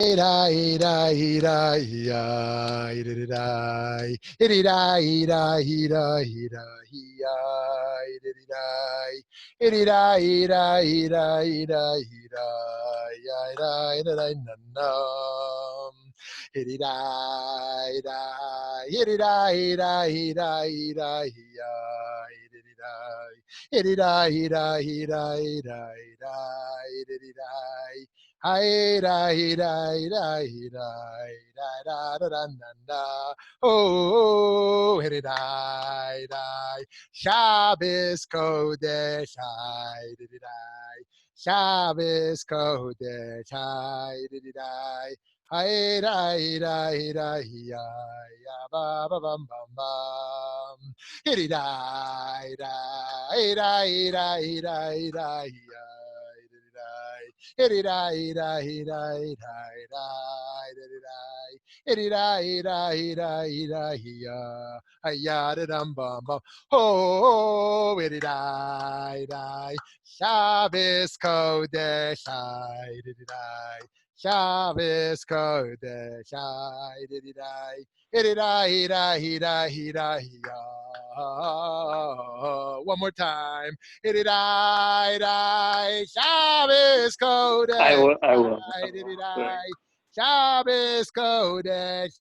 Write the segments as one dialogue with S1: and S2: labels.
S1: Ira, ira, ira, ira, ira, ira, ira, ira, ira, ira, ira, ira, ira, ira, ira, ira, ira, nam. Ira, ira, ira, ira, ira, ira, ira, ira, ira, ira, ira, Hi da hi da hi da hi da da da da da da. Oh, hi da da. Shabbos Kodesh, hi da da. Shabbos Kodesh, hi da da. Hi da hi da hi da ya ba ba bum bum bum. Hi da da hi da hi da hi da hi da ya. Ira ira ira ira ira ira ira ira ira aya dum bum bum ho ira Shabbos Kodesh Shabbos Kodesh ira ira ira ira ira one more time. Shabbos
S2: I
S1: Kodesh.
S2: will. I will.
S1: Shabbos Kodesh.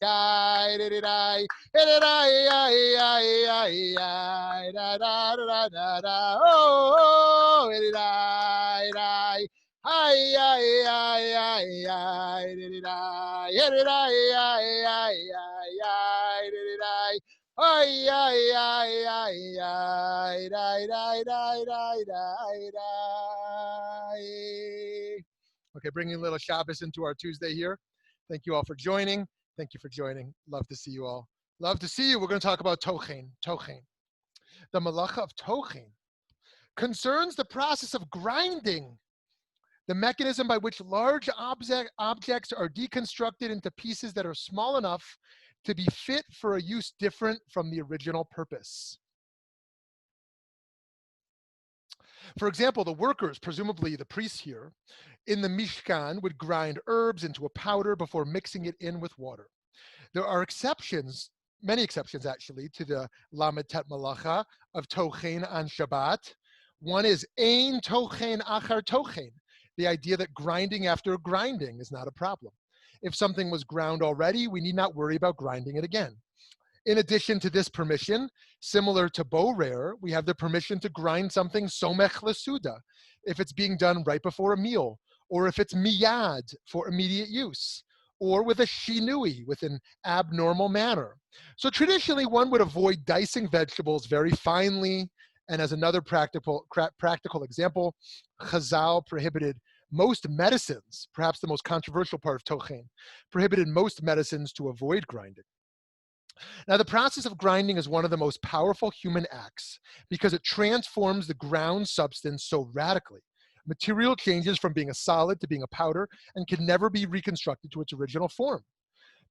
S1: Oh, Ay, ay, ay, ay, ay, Ay, ay, ay, ay, ay, ay, ay, ay, ay, ay, ay. Okay, bringing a little Shabbos into our Tuesday here. Thank you all for joining. Thank you for joining. Love to see you all. Love to see you. We're going to talk about Tochain. Tochain. The melachot of Tochain concerns the process of grinding, the mechanism by which large objects are deconstructed into pieces that are small enough to be fit for a use different from the original purpose. For example, the workers, presumably the priests here, in the Mishkan would grind herbs into a powder before mixing it in with water. There are exceptions, many exceptions actually, to the Lamed Tet Malacha of Tochain on Shabbat. One is Ein Tochain Achar Tochain, the idea that grinding after grinding is not a problem. If something was ground already, we need not worry about grinding it again. In addition to this permission, similar to borer, we have the permission to grind something somech lesuda, if it's being done right before a meal, or if it's miyad for immediate use, or with a shinui, with an abnormal manner. So traditionally, one would avoid dicing vegetables very finely. And as another practical example, Chazal prohibited most medicines, perhaps the most controversial part of Tochain, prohibited most medicines to avoid grinding. Now, the process of grinding is one of the most powerful human acts because it transforms the ground substance so radically. Material changes from being a solid to being a powder and can never be reconstructed to its original form.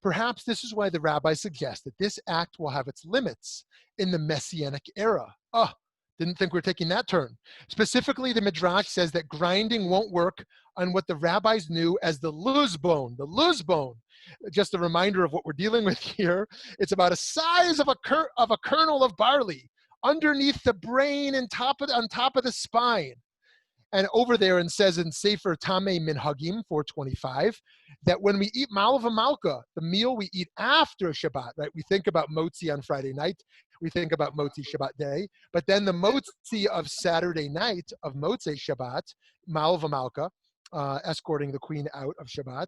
S1: Perhaps this is why the rabbis suggest that this act will have its limits in the Messianic era. Oh, didn't think we were taking that turn. Specifically, the Midrash says that grinding won't work on what the rabbis knew as the luz bone. The luz bone, just a reminder of what we're dealing with here. It's about a size of a kernel of barley underneath the brain and on top of the spine. And over there, and says in Sefer Tamei Minhagim 425, that when we eat Malva Malka, the meal we eat after Shabbat, right? We think about motzi on Friday night, we think about motzi Shabbat day, but then the motzi of Saturday night of Motzei Shabbat, Malva Malka, escorting the queen out of Shabbat,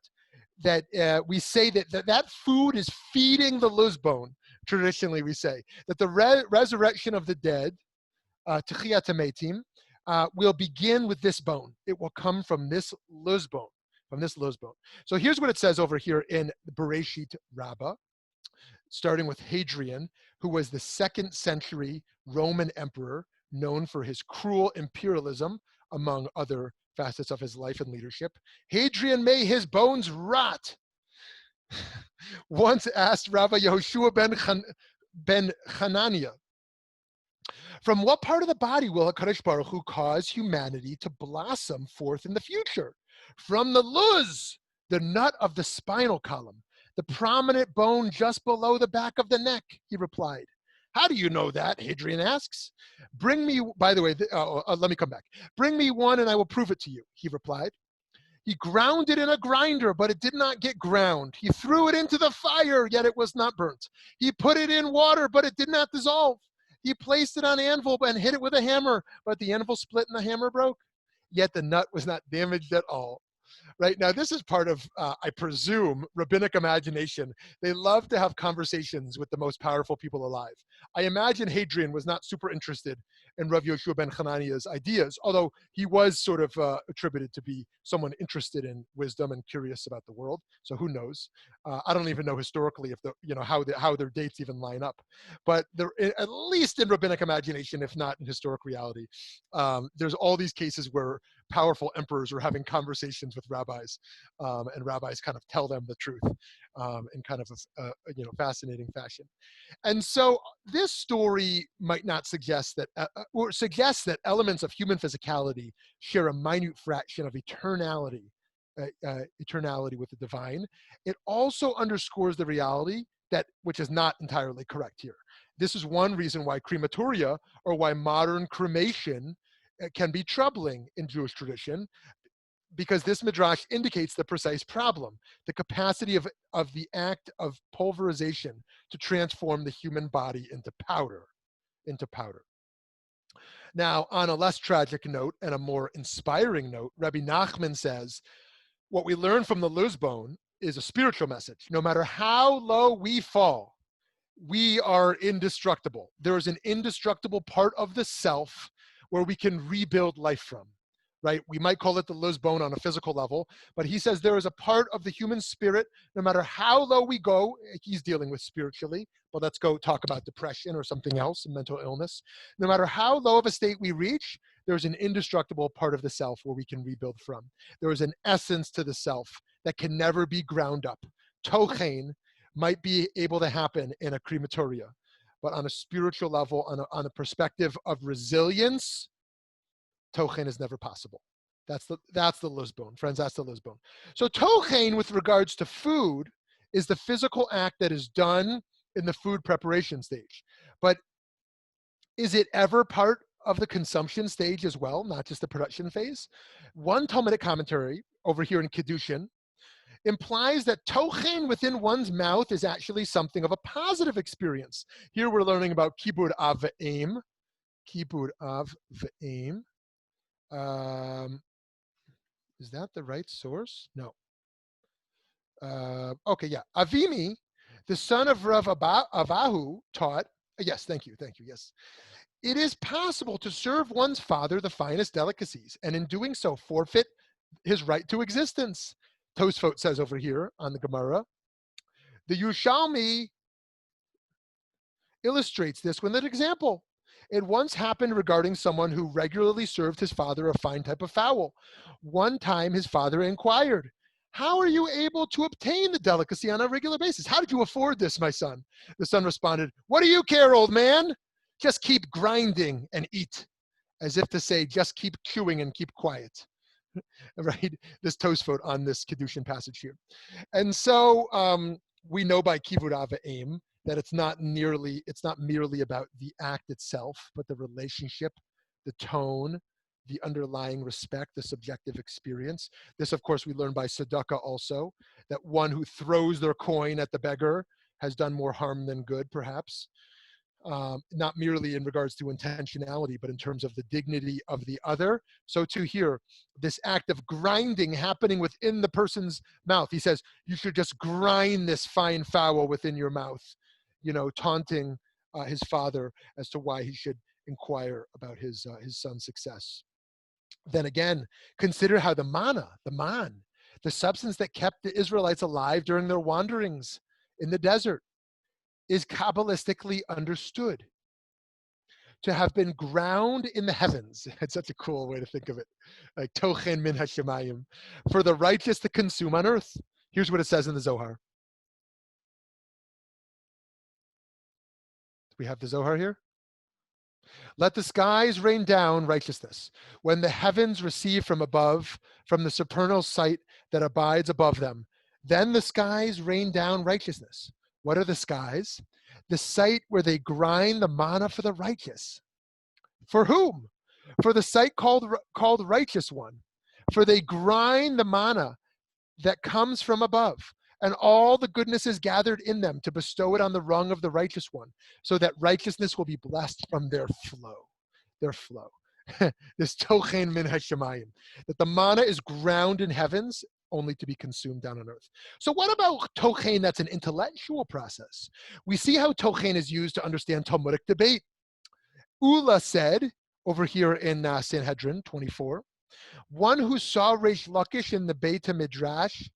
S1: that we say that food is feeding the luz bone. Traditionally, we say that the resurrection of the dead, Techiyat HaMetim, will begin with this bone. It will come from this luz bone, So here's what it says over here in Bereshit Rabbah, starting with Hadrian, who was the 2nd century Roman emperor, known for his cruel imperialism, among other facets of his life and leadership. Hadrian, may his bones rot, once asked Rabbi Yehoshua ben Hananiah, from what part of the body will HaKadosh Baruch Hu cause humanity to blossom forth in the future? From the luz, The nut of the spinal column, the prominent bone just below the back of the neck, he replied. How do you know that? Hadrian asks. Bring me, by the way, let me come back. Bring me one and I will prove it to you, he replied. He ground it in a grinder, but it did not get ground. He threw it into the fire, yet it was not burnt. He put it in water, but it did not dissolve. He placed it on anvil and hit it with a hammer, but the anvil split and the hammer broke. Yet the nut was not damaged at all. Right now, this is part of, I presume, rabbinic imagination. They love to have conversations with the most powerful people alive. I imagine Hadrian was not super interested in Rav Yoshua ben Hananiah's ideas, although he was sort of attributed to be someone interested in wisdom and curious about the world. So who knows? I don't even know historically if how their dates even line up. But at least in rabbinic imagination, if not in historic reality, there's all these cases where powerful emperors are having conversations with rabbis, and rabbis kind of tell them the truth in kind of a fascinating fashion. And so this story might not suggest that, or suggests that elements of human physicality share a minute fraction of eternality with the divine. It also underscores the reality that, which is not entirely correct here. This is one reason why crematoria, or why modern cremation can be troubling in Jewish tradition, because this midrash indicates the precise problem, the capacity of the act of pulverization to transform the human body into powder. Now, on a less tragic note and a more inspiring note, Rabbi Nachman says, what we learn from the Luzbone is a spiritual message. No matter how low we fall, we are indestructible. There is an indestructible part of the self where we can rebuild life from, right? We might call it the Luzbone on a physical level, but he says there is a part of the human spirit, no matter how low we go, he's dealing with spiritually, but let's go talk about depression or something else, mental illness. No matter how low of a state we reach, there's an indestructible part of the self where we can rebuild from. There is an essence to the self that can never be ground up. Tochain might be able to happen in a crematoria, but on a spiritual level, on a perspective of resilience, Tochain is never possible. That's the Luzbone, friends. That's the Luzbone. So Tochain, with regards to food, is the physical act that is done in the food preparation stage. But is it ever part of the consumption stage as well, not just the production phase? One Talmudic commentary over here in Kiddushin implies that Tochain within one's mouth is actually something of a positive experience. Here we're learning about Kibud Av Ve'em. Kibud Av Ve'em. Is that the right source? No. Okay, yeah. Avimi, the son of Rav Avahu, taught, yes, thank you, yes. It is possible to serve one's father the finest delicacies, and in doing so forfeit his right to existence. Tosfot says over here on the Gemara. The Yerushalmi illustrates this with an example. It once happened regarding someone who regularly served his father a fine type of fowl. One time his father inquired, "How are you able to obtain the delicacy on a regular basis? How did you afford this, my son?" The son responded, "What do you care, old man? Just keep grinding and eat." As if to say, just keep chewing and keep quiet. Right? This Tosfot on this Kiddushin passage here. And so we know by Kivud Av Ve'em that it's not merely about the act itself, but the relationship, the tone, the underlying respect, the subjective experience. This, of course, we learn by tzedakah also, that one who throws their coin at the beggar has done more harm than good, perhaps. Not merely in regards to intentionality, but in terms of the dignity of the other. So too here, this act of grinding happening within the person's mouth. He says, you should just grind this fine fowl within your mouth, taunting his father as to why he should inquire about his son's success. Then again, consider how the man, the substance that kept the Israelites alive during their wanderings in the desert, is Kabbalistically understood to have been ground in the heavens. It's such a cool way to think of it. Like Tochain min hashemayim, for the righteous to consume on earth. Here's what it says in the Zohar. Do we have the Zohar here? Let the skies rain down righteousness. When the heavens receive from above, from the supernal sight that abides above them, then the skies rain down righteousness. What are the skies? The sight where they grind the manna for the righteous. For whom? For the sight called righteous one. For they grind the manna that comes from above, and all the goodness is gathered in them to bestow it on the rung of the righteous one, so that righteousness will be blessed from their flow. Their flow. This Tochain min hashamayim, that the manna is ground in heavens only to be consumed down on earth. So what about Tochain that's an intellectual process? We see how Tochain is used to understand Talmudic debate. Ula said, over here in Sanhedrin 24, one who saw Reish Lakish in the Beit Midrash,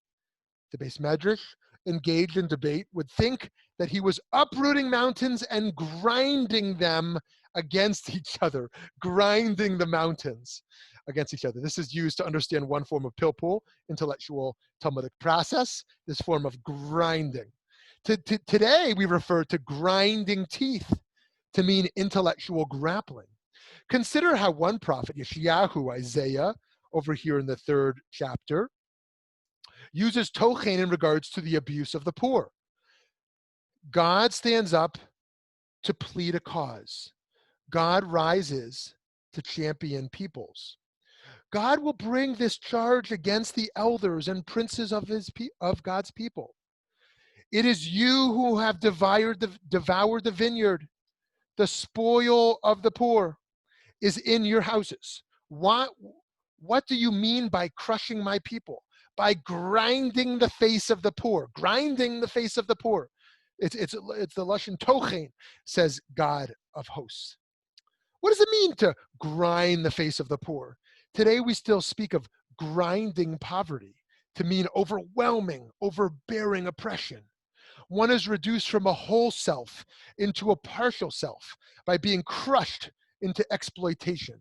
S1: the Beit Midrash, engaged in debate would think that he was uprooting mountains and grinding them against each other, grinding the mountains against each other. This is used to understand one form of pilpul, intellectual Talmudic process, this form of grinding. Today, we refer to grinding teeth to mean intellectual grappling. Consider how one prophet, Yeshayahu, Isaiah, over here in the 3rd chapter, uses Tochain in regards to the abuse of the poor. God stands up to plead a cause. God rises to champion peoples. God will bring this charge against the elders and princes of God's people. It is you who have devoured the vineyard. The spoil of the poor is in your houses. What do you mean by crushing my people? By grinding the face of the poor, grinding the face of the poor. It's the Lashon Tochain, says God of hosts. What does it mean to grind the face of the poor? Today we still speak of grinding poverty to mean overwhelming, overbearing oppression. One is reduced from a whole self into a partial self by being crushed into exploitation.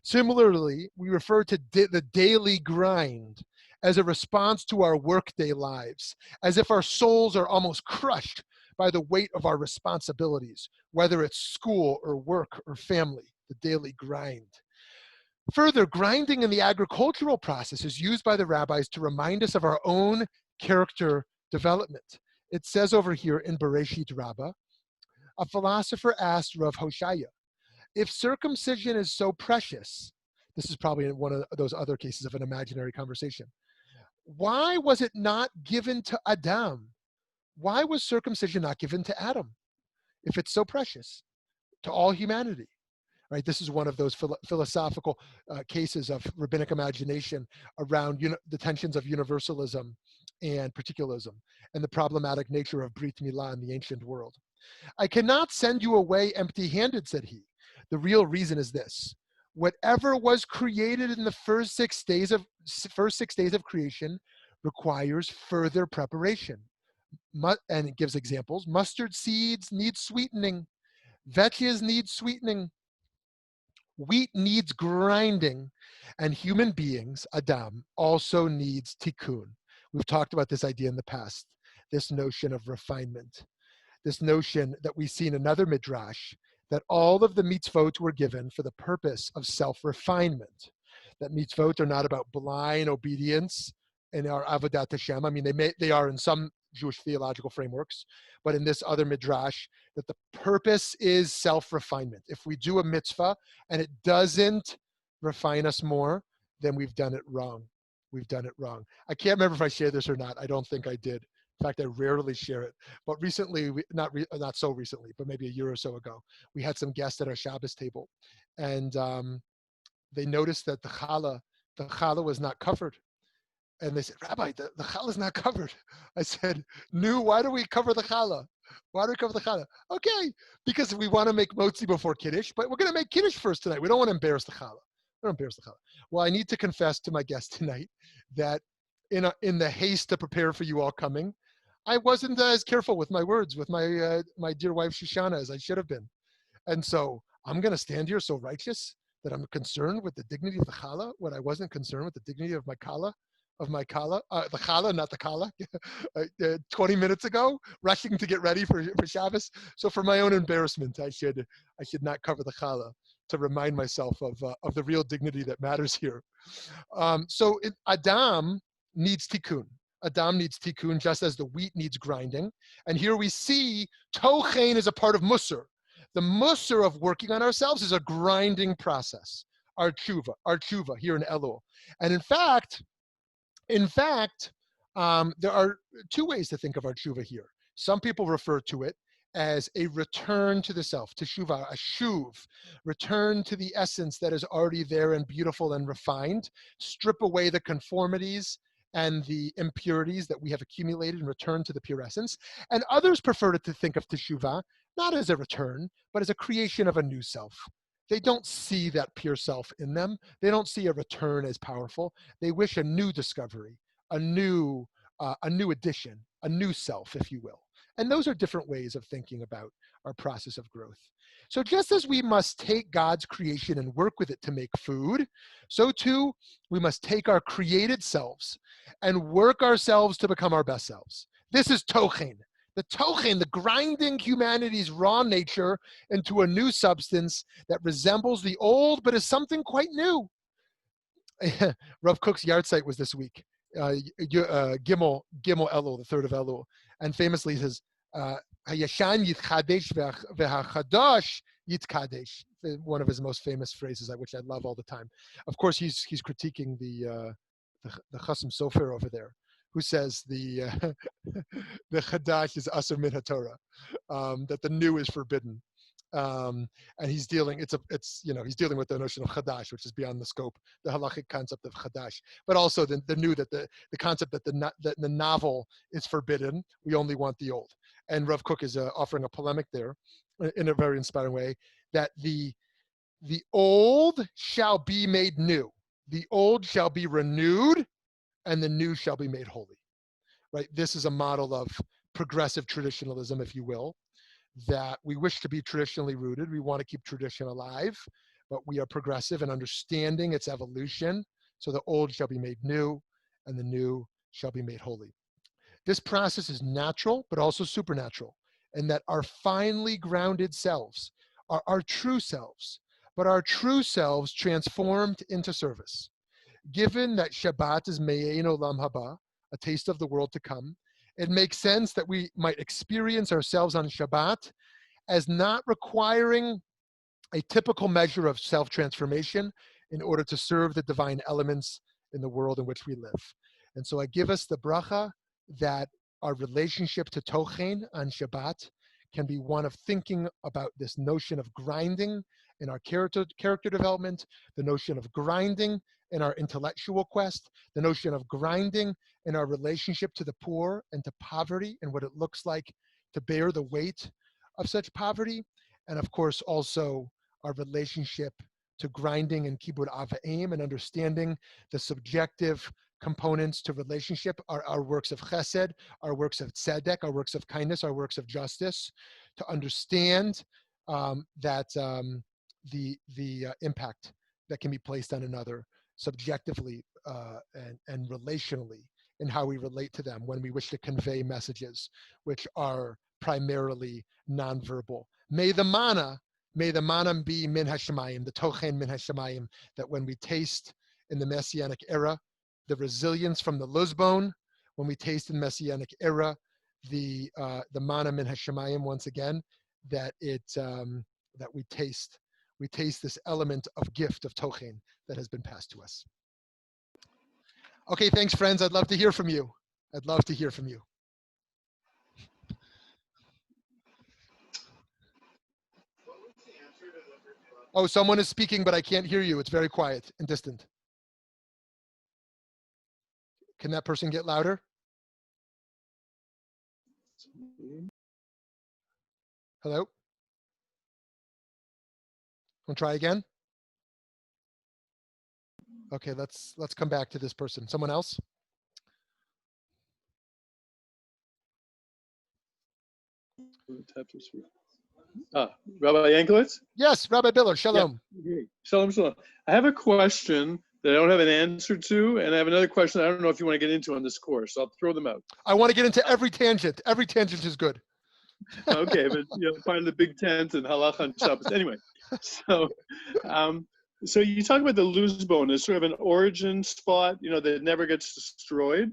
S1: Similarly, we refer to the daily grind as a response to our workday lives, as if our souls are almost crushed by the weight of our responsibilities, whether it's school or work or family, the daily grind. Further, grinding in the agricultural process is used by the rabbis to remind us of our own character development. It says over here in Bereshit Rabbah, a philosopher asked Rav Hoshaya, if circumcision is so precious, this is probably one of those other cases of an imaginary conversation, why was it not given to Adam? Why was circumcision not given to Adam if it's so precious to all humanity? Right? This is one of those philosophical cases of rabbinic imagination around the tensions of universalism and particularism and the problematic nature of Brit Milah in the ancient world. I cannot send you away empty-handed, said he. The real reason is this. Whatever was created in the first six days of creation requires further preparation. And it gives examples. Mustard seeds need sweetening. Vetches need sweetening. Wheat needs grinding. And human beings, Adam, also needs tikkun. We've talked about this idea in the past, this notion of refinement, this notion that we see in another midrash, that all of the mitzvot were given for the purpose of self-refinement. That mitzvot are not about blind obedience in our avodat Hashem. I mean, they are in some Jewish theological frameworks, but in this other midrash, that the purpose is self-refinement. If we do a mitzvah and it doesn't refine us more, then we've done it wrong. We've done it wrong. I can't remember if I shared this or not. I don't think I did. In fact, I rarely share it. But recently, not so recently, but maybe a year or so ago, we had some guests at our Shabbos table, and they noticed that the challah was not covered. And they said, Rabbi, the challah is not covered. I said, no, why do we cover the challah? Why do we cover the challah? Okay, because we want to make motzi before Kiddush, but we're going to make Kiddush first tonight. We don't want to embarrass the challah. We don't embarrass the challah. Well, I need to confess to my guest tonight that in the haste to prepare for you all coming, I wasn't as careful with my words with my dear wife Shoshana as I should have been. And so I'm going to stand here so righteous that I'm concerned with the dignity of the challah when I wasn't concerned with the dignity of my kala. of my kala, the challah, not the kala, 20 minutes ago, rushing to get ready for Shabbos. So for my own embarrassment, I should not cover the challah to remind myself of the real dignity that matters here. Adam needs tikkun. Adam needs tikkun just as the wheat needs grinding. And here we see Tochain is a part of Musar. The Musar of working on ourselves is a grinding process. Our tshuva here in Elul. And in fact, there are two ways to think of our tshuva here. Some people refer to it as a return to the self, teshuvah, a shuv, return to the essence that is already there and beautiful and refined, strip away the conformities and the impurities that we have accumulated and return to the pure essence. And others prefer to think of teshuvah not as a return, but as a creation of a new self. They don't see that pure self in them. They don't see a return as powerful. They wish a new discovery, a new addition, a new self, if you will. And those are different ways of thinking about our process of growth. So just as we must take God's creation and work with it to make food, so too we must take our created selves and work ourselves to become our best selves. This is Tochain. The Tochain, the grinding humanity's raw nature into a new substance that resembles the old but is something quite new. Rav Kook's yahrzeit was this week. Gimel Elul, the third of Elul, and famously he says, "Hayashan yitchadesh v'hachadash yitkadesh." One of his most famous phrases, which I love all the time. Of course, he's critiquing the Chasam Sofer over there, who says the chadash is asur min haTorah, that the new is forbidden. And he's dealing with the notion of chadash, which is beyond the scope, the halachic concept of chadash, but also the new, that the concept that the novel is forbidden. We only want the old. And Rav Kook is offering a polemic there in a very inspiring way, that the old shall be made new, the old shall be renewed, and the new shall be made holy. Right? This is a model of progressive traditionalism, if you will, that we wish to be traditionally rooted. We want to keep tradition alive, but we are progressive in understanding its evolution. So the old shall be made new, and the new shall be made holy. This process is natural, but also supernatural, and that our finely grounded selves are our true selves, but our true selves transformed into service. Given that Shabbat is Me'ein Olam Haba, a taste of the world to come, it makes sense that we might experience ourselves on Shabbat as not requiring a typical measure of self-transformation in order to serve the divine elements in the world in which we live. And so I give us the bracha that our relationship to Tochain on Shabbat can be one of thinking about this notion of grinding in our character development, the notion of grinding in our intellectual quest, the notion of grinding in our relationship to the poor and to poverty and what it looks like to bear the weight of such poverty, and of course also our relationship to grinding in Kibud Ava'im and understanding the subjective components to relationship, our works of chesed, our works of tzedek, our works of kindness, our works of justice, to understand the impact that can be placed on another subjectively and relationally in how we relate to them when we wish to convey messages which are primarily nonverbal. May the manna be min hashemayim, the Tochain min hashemayim, that when we taste in the Messianic era the resilience from the luzbone, when we taste in Messianic era the manna min hashemayim once again, that we taste this element of gift of Tochain that has been passed to us. Okay, thanks, friends. I'd love to hear from you. Oh, someone is speaking, but I can't hear you. It's very quiet and distant. Can that person get louder? Hello? Want to try again? Okay, let's come back to this person. Someone else?
S2: Rabbi Yanklowitz?
S1: Yes, Rabbi Biller, shalom.
S2: Yeah. Shalom, shalom. I have a question that I don't have an answer to, and I have another question I don't know if you want to get into on this course. So I'll throw them out.
S1: I want to get into every tangent. Every tangent is good.
S2: Okay, but part of the big tent and halacha and Shabbos. Anyway, so so you talk about the luz bone as sort of an origin spot, that never gets destroyed.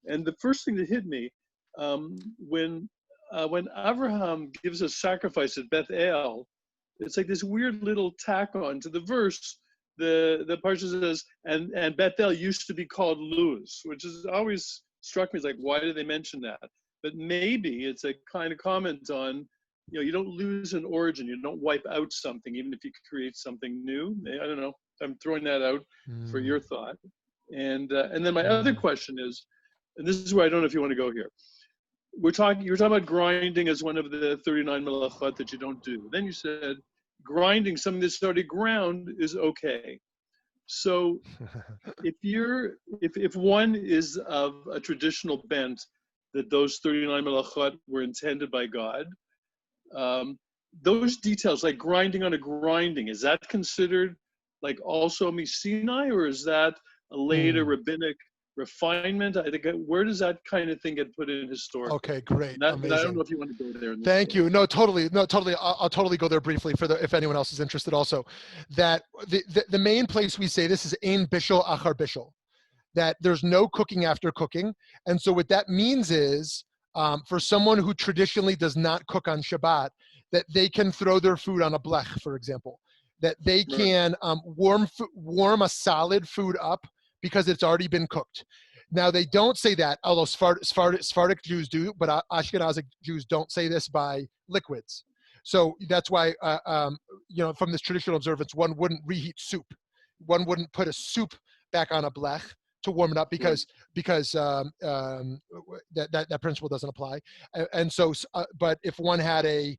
S2: And the first thing that hit me when Abraham gives a sacrifice at Beth El, it's like this weird little tack on to the verse. The parsha says, and Beth El used to be called Luz, which has always struck me as like, why did they mention that? But maybe it's a kind of comment on, you don't lose an origin, you don't wipe out something, even if you create something new. I don't know. I'm throwing that out for your thought. And then my other question is, and this is where I don't know if you want to go here. You were talking about grinding as one of the 39 melachot that you don't do. Then you said grinding something that's already ground is okay. So if one is of a traditional bent that those 39 melachot were intended by God, those details, like grinding on a grinding, is that considered like also Sinai, or is that a later rabbinic refinement? I think, where does that kind of thing get put in historically?
S1: Okay, great.
S2: Amazing. I don't know if you want to go there.
S1: Thank you. No, totally. I'll totally go there briefly if anyone else is interested also. That the main place we say this is ein bishul achar bishul, that there's no cooking after cooking. And so what that means is for someone who traditionally does not cook on Shabbat, that they can throw their food on a blech, for example, that they can warm a solid food up because it's already been cooked. Now, they don't say that, although Sephardic Jews do, but Ashkenazic Jews don't say this by liquids. So that's why, from this traditional observance, one wouldn't reheat soup. One wouldn't put a soup back on a blech to warm it up because that principle doesn't apply. And so, but if one had a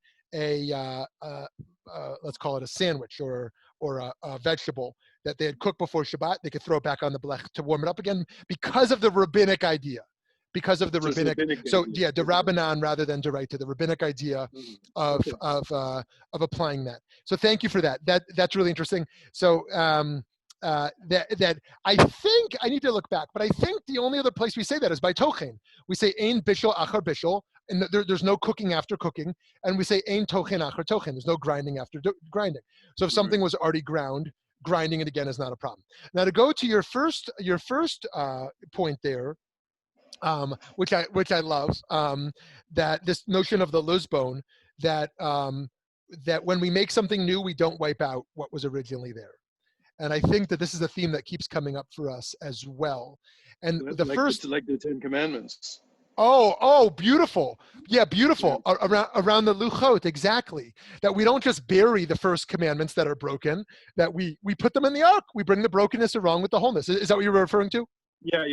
S1: let's call it a sandwich or a vegetable that they had cooked before Shabbat, they could throw it back on the blech to warm it up again because of the rabbinic idea. Because of the rabbinic, so yeah, the Rabbanan rather than Deraita, the rabbinic idea of applying that. So thank you for that. That's really interesting. So that I think I need to look back, but I think the only other place we say that is by Tochain. We say ein bishul achar bishul, and there's no cooking after cooking, and we say ein tochain achar tochain. There's no grinding after grinding. So if something was already ground, grinding it again is not a problem. Now to go to your first point there, which I love, that this notion of the luz bone, that when we make something new, we don't wipe out what was originally there. And I think that this is a theme that keeps coming up for us as well. And the first,
S2: like the Ten Commandments.
S1: Oh, beautiful. Yeah, beautiful. Yeah. Around the luchot, exactly. That we don't just bury the first commandments that are broken, that we put them in the ark. We bring the brokenness along with the wholeness. Is that what you were referring to?
S2: Yeah.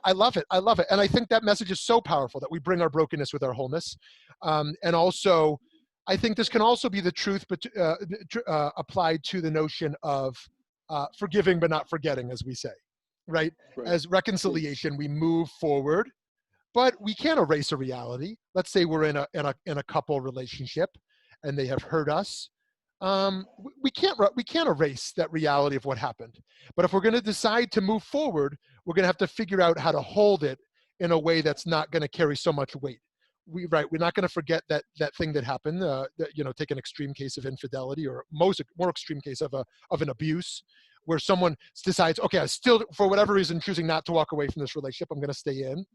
S1: I love it. And I think that message is so powerful, that we bring our brokenness with our wholeness. And also, I think this can also be the truth, but applied to the notion of forgiving but not forgetting, as we say, right? As reconciliation, we move forward, but we can't erase a reality. Let's say we're in a couple relationship, and they have hurt us. We can't erase that reality of what happened. But if we're going to decide to move forward, we're going to have to figure out how to hold it in a way that's not going to carry so much weight. We're not going to forget that thing that happened. Take an extreme case of infidelity, or more extreme case of an abuse, where someone decides, okay, I still, for whatever reason, choosing not to walk away from this relationship. I'm going to stay in,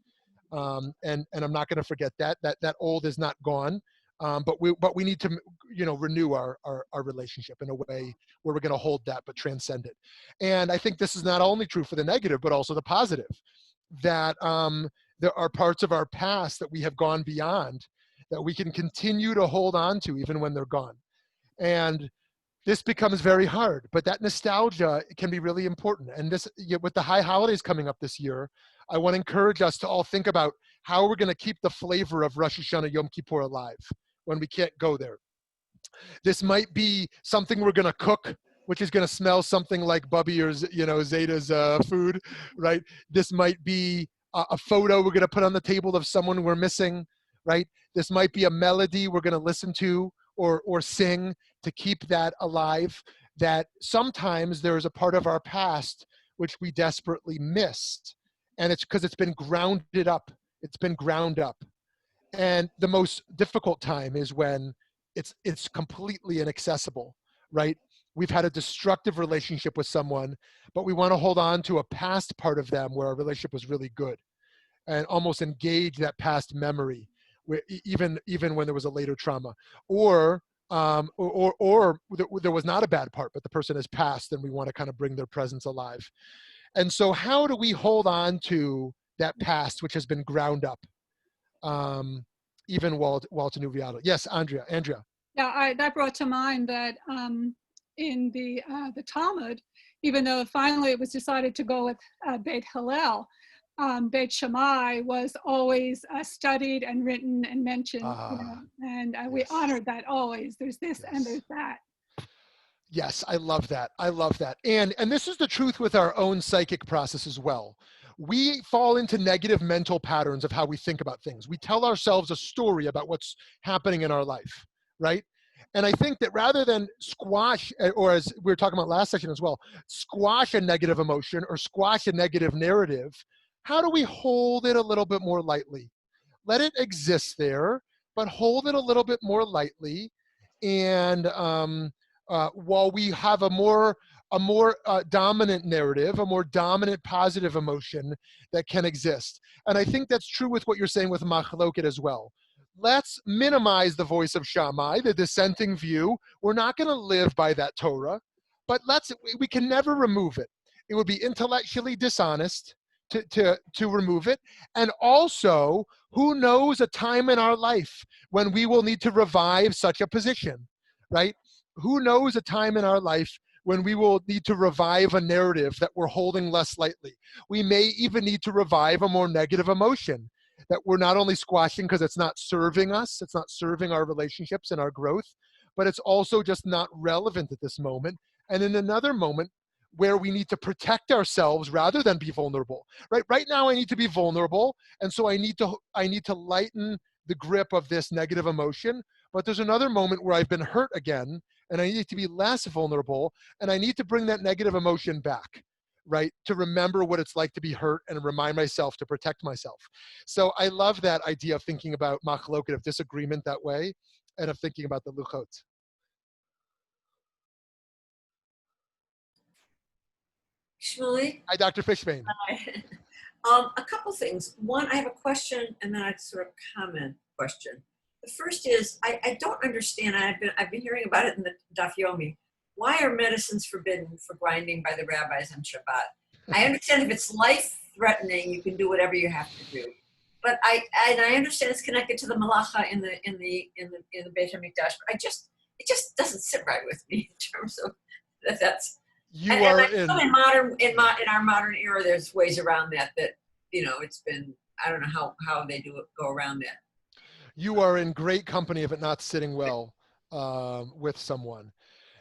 S1: and I'm not going to forget that old is not gone. But we need to renew our relationship in a way where we're going to hold that but transcend it. And I think this is not only true for the negative but also the positive, that there are parts of our past that we have gone beyond, that we can continue to hold on to even when they're gone. And this becomes very hard, but that nostalgia can be really important. And this, with the high holidays coming up this year, I want to encourage us to all think about how we're going to keep the flavor of Rosh Hashanah Yom Kippur alive when we can't go there. This might be something we're going to cook, which is going to smell something like Bubby or Zeta's food, right? This might be a photo we're going to put on the table of someone we're missing, right? This might be a melody we're going to listen to or sing to keep that alive. that sometimes there's a part of our past which we desperately missed. And it's because it's been grounded up. It's been ground up. And the most difficult time is when it's completely inaccessible, right? We've had a destructive relationship with someone, but we want to hold on to a past part of them where our relationship was really good and almost engage that past memory, even when there was a later trauma, or there was not a bad part, but the person has passed, and we want to kind of bring their presence alive. And so, how do we hold on to that past which has been ground up, even while it's a new reality? Yes, Andrea.
S3: Yeah, that brought to mind that in the Talmud, even though finally it was decided to go with Beit Hillel, Beit Shammai was always studied and written and mentioned, and we
S1: Yes.
S3: honored that always. There's this and there's that.
S1: Yes, I love that. I love that. And this is the truth with our own psychic process as well. We fall into negative mental patterns of how we think about things. We tell ourselves a story about what's happening in our life, right? And I think that rather than squash, or as we were talking about last session as well, squash a negative emotion or squash a negative narrative, how do we hold it a little bit more lightly? Let it exist there, but hold it a little bit more lightly. And while we have a more dominant narrative, a more dominant positive emotion that can exist. And I think that's true with what you're saying with machloket as well. Let's minimize the voice of Shammai, the dissenting view. We're not going to live by that Torah, but we can never remove it. It would be intellectually dishonest to remove it. And also, who knows a time in our life when we will need to revive such a position, right? Who knows a time in our life when we will need to revive a narrative that we're holding less lightly. We may even need to revive a more negative emotion that we're not only squashing because it's not serving us, it's not serving our relationships and our growth, but it's also just not relevant at this moment. And in another moment where we need to protect ourselves rather than be vulnerable, right? Right now I need to be vulnerable, and so I need to lighten the grip of this negative emotion. But there's another moment where I've been hurt again, and I need to be less vulnerable, and I need to bring that negative emotion back, right? To remember what it's like to be hurt and remind myself to protect myself. So I love that idea of thinking about machloket, of disagreement that way, and of thinking about the luchot.
S4: Shmuly?
S1: Hi, Dr. Fishbane.
S4: Hi. A couple things. One, I have a question, and then I sort of comment question. The first is, I don't understand. I've been hearing about it in the Daf Yomi. Why are medicines forbidden for grinding by the rabbis on Shabbat? I understand if it's life-threatening, you can do whatever you have to do. But I understand it's connected to the malacha in the Beit Hamikdash. But it just doesn't sit right with me in terms of that's. In our modern era, there's ways around that it's been, I don't know how they go around that.
S1: You are in great company if it not sitting well with someone.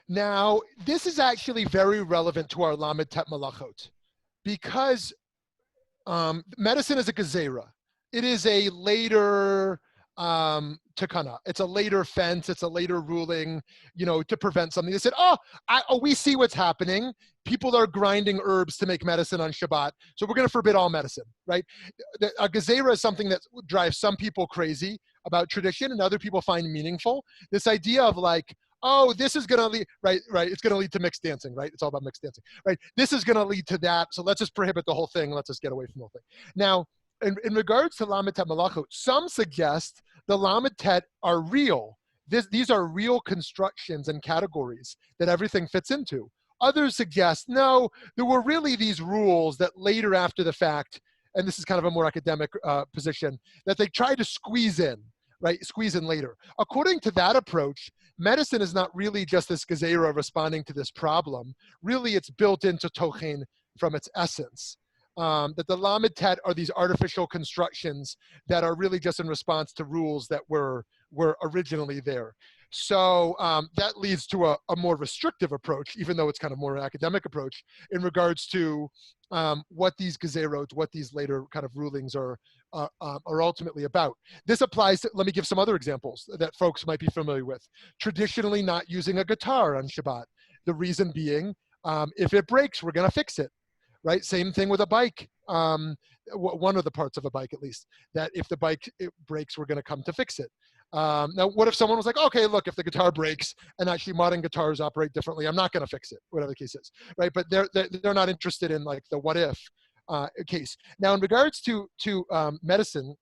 S1: Now, this is actually very relevant to our Lamed Tet Melachot, because medicine is a gezerah. It is a later takana. It's a later fence. It's a later ruling, to prevent something. They said, we see what's happening. People are grinding herbs to make medicine on Shabbat, so we're going to forbid all medicine, right? A gezerah is something that drives some people crazy about tradition, and other people find meaningful. This idea of like, this is going to lead, right, it's going to lead to mixed dancing, right? It's all about mixed dancing, right? This is going to lead to that, so let's just prohibit the whole thing. Let's just get away from the whole thing. Now, in regards to Lamed Tet Melachot, some suggest the Lamed Tet are real. These are real constructions and categories that everything fits into. Others suggest, no, there were really these rules that later after the fact, and this is kind of a more academic position, that they tried to squeeze in, right? Squeeze in later. According to that approach, medicine is not really just this gezerah responding to this problem. Really, it's built into Tochain from its essence. That the Lamed Tet are these artificial constructions that are really just in response to rules that were originally there. So that leads to a more restrictive approach, even though it's kind of more an academic approach, in regards to what these gezerot, what these later kind of rulings are ultimately about. This applies to, let me give some other examples that folks might be familiar with. Traditionally not using a guitar on Shabbat. The reason being, if it breaks, we're going to fix it, right? Same thing with a bike. One of the parts of a bike, at least, that if the bike it breaks, we're going to come to fix it. Now, what if someone was like, okay, look, if the guitar breaks, and actually modern guitars operate differently, I'm not going to fix it, whatever the case is, right? But they're not interested in like the what if case. Now, in regards to medicine,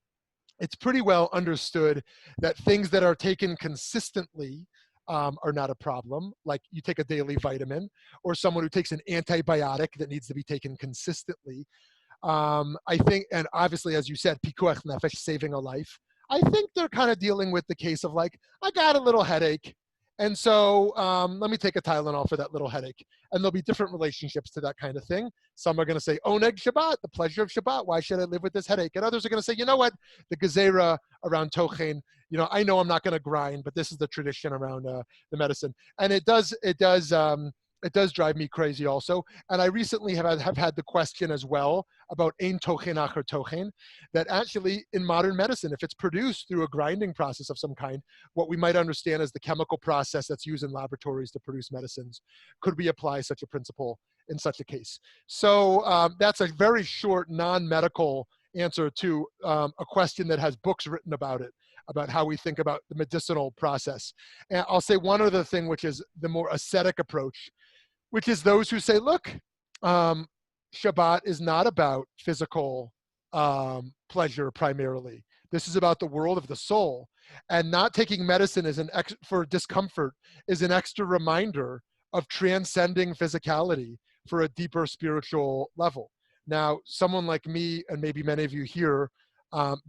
S1: it's pretty well understood that things that are taken consistently are not a problem. Like you take a daily vitamin, or someone who takes an antibiotic that needs to be taken consistently. I think, and obviously, as you said, pikuach nefesh, saving a life. I think they're kind of dealing with the case of like, I got a little headache, and so let me take a Tylenol for that little headache. And there'll be different relationships to that kind of thing. Some are going to say, Oneg Shabbat, the pleasure of Shabbat. Why should I live with this headache? And others are going to say, you know what, the gezerah around Tochain, I know I'm not going to grind, but this is the tradition around the medicine. And it does drive me crazy also. And I recently have had the question as well about ein tochain acher tochain, that actually in modern medicine, if it's produced through a grinding process of some kind, what we might understand as the chemical process that's used in laboratories to produce medicines, could we apply such a principle in such a case? So that's a very short non-medical answer to a question that has books written about it, about how we think about the medicinal process. And I'll say one other thing, which is the more ascetic approach, which is those who say, look, Shabbat is not about physical pleasure primarily. This is about the world of the soul. And not taking medicine for discomfort is an extra reminder of transcending physicality for a deeper spiritual level. Now, someone like me, and maybe many of you here,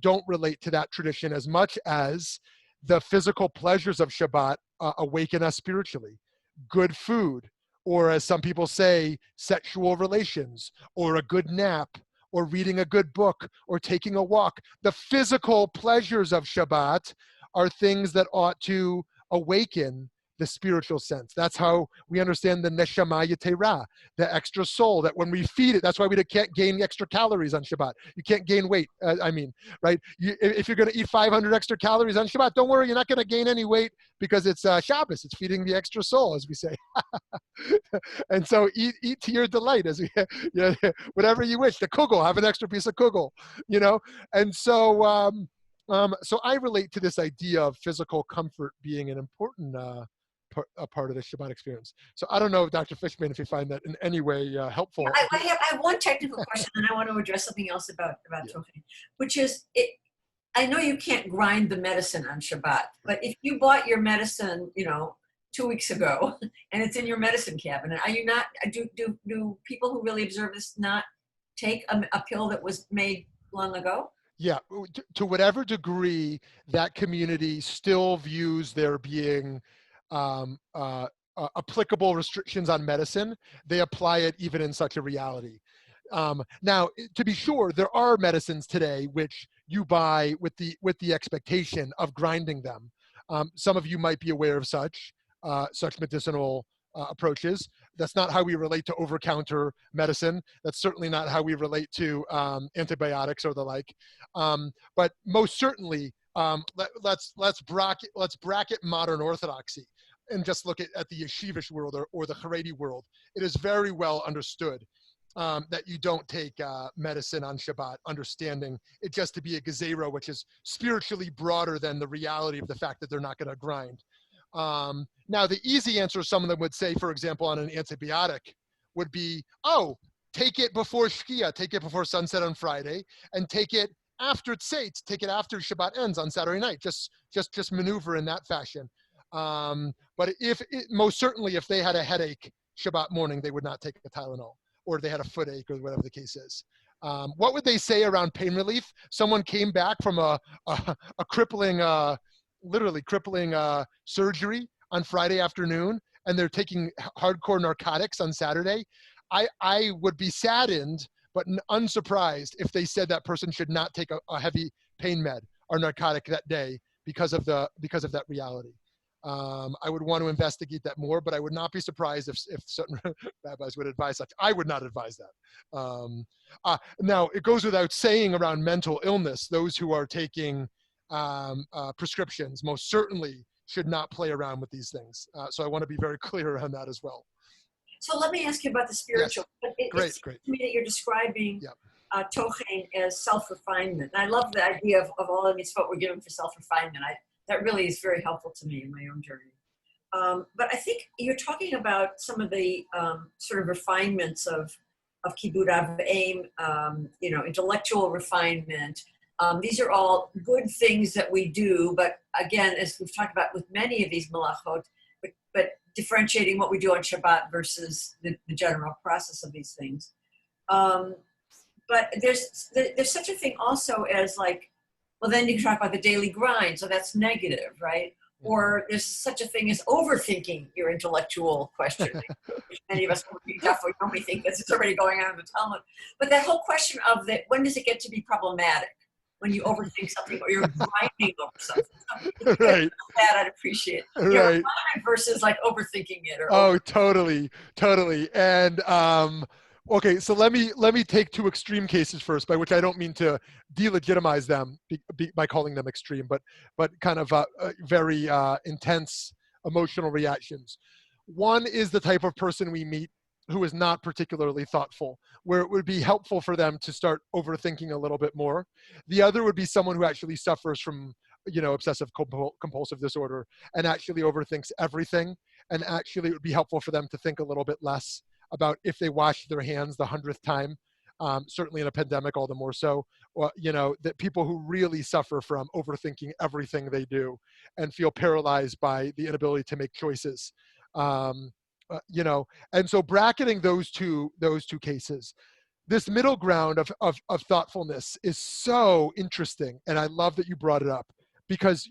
S1: don't relate to that tradition as much as the physical pleasures of Shabbat awaken us spiritually. Good food, or as some people say, sexual relations, or a good nap, or reading a good book, or taking a walk. The physical pleasures of Shabbat are things that ought to awaken the spiritual sense. That's how we understand the neshama yetera, the extra soul, that when we feed it, that's why we can't gain extra calories on Shabbat. You can't gain weight, right? If you're going to eat 500 extra calories on Shabbat, don't worry, you're not going to gain any weight because it's Shabbos. It's feeding the extra soul, as we say. And so eat to your delight, as we, whatever you wish. The kugel, have an extra piece of kugel, And so, so I relate to this idea of physical comfort being an important a part of the Shabbat experience. So I don't know, Dr. Fishman, if you find that in any way helpful.
S4: I have one technical question, and I want to address something else about Tochain, which is, I know you can't grind the medicine on Shabbat, but if you bought your medicine, 2 weeks ago, and it's in your medicine cabinet, are you not? Do people who really observe this not take a pill that was made long ago?
S1: Yeah, to whatever degree that community still views there being applicable restrictions on medicine, they apply it even in such a reality. Now, to be sure, there are medicines today which you buy with the expectation of grinding them. Some of you might be aware of such medicinal approaches. That's not how we relate to over-counter medicine. That's certainly not how we relate to antibiotics or the like. But most certainly, let's bracket modern orthodoxy and just look at the yeshivish world or the Haredi world. It is very well understood that you don't take medicine on Shabbat, understanding it just to be a gezerah, which is spiritually broader than the reality of the fact that they're not going to grind. Now, the easy answer some of them would say, for example, on an antibiotic would be, take it before Shkia, take it before sunset on Friday, and take it after Tzeit, take it after Shabbat ends on Saturday night. Just maneuver in that fashion. But most certainly, if they had a headache Shabbat morning, they would not take a Tylenol, or they had a footache, or whatever the case is. What would they say around pain relief? Someone came back from a crippling, literally crippling surgery on Friday afternoon, and they're taking hardcore narcotics on Saturday. I would be saddened, but unsurprised if they said that person should not take a heavy pain med or narcotic that day because of that reality. I would want to investigate that more, but I would not be surprised if certain rabbis would advise such. I would not advise that. Now, it goes without saying around mental illness, those who are taking prescriptions most certainly should not play around with these things. So I want to be very clear on that as well.
S4: So let me ask you about the spiritual.
S1: Yes.
S4: It
S1: Great.
S4: seems to me that you're describing
S1: Yep.
S4: Tochain as self-refinement. And I love the idea of all the mitzvot we're given for self-refinement. That really is very helpful to me in my own journey. But I think you're talking about some of the sort of refinements of kibbud av v'em, intellectual refinement. These are all good things that we do, but again, as we've talked about with many of these melachot, but differentiating what we do on Shabbat versus the general process of these things. But there's such a thing also as like, well, then you can talk about the daily grind, so that's negative, right? Or there's such a thing as overthinking your intellectual question. Which many of us definitely think this is already going on in the Talmud. But that whole question of when does it get to be problematic? When you overthink something or you're grinding over something.
S1: Right.
S4: That I'd appreciate.
S1: Right.
S4: Versus like overthinking it.
S1: Totally. And okay, so let me take two extreme cases first, by which I don't mean to delegitimize them by calling them extreme, but kind of very intense emotional reactions. One is the type of person we meet who is not particularly thoughtful, where it would be helpful for them to start overthinking a little bit more. The other would be someone who actually suffers from obsessive compulsive disorder and actually overthinks everything. And actually it would be helpful for them to think a little bit less about if they wash their hands the 100th time, certainly in a pandemic, all the more so, that people who really suffer from overthinking everything they do and feel paralyzed by the inability to make choices. And so bracketing those two cases, this middle ground of thoughtfulness is so interesting. And I love that you brought it up because,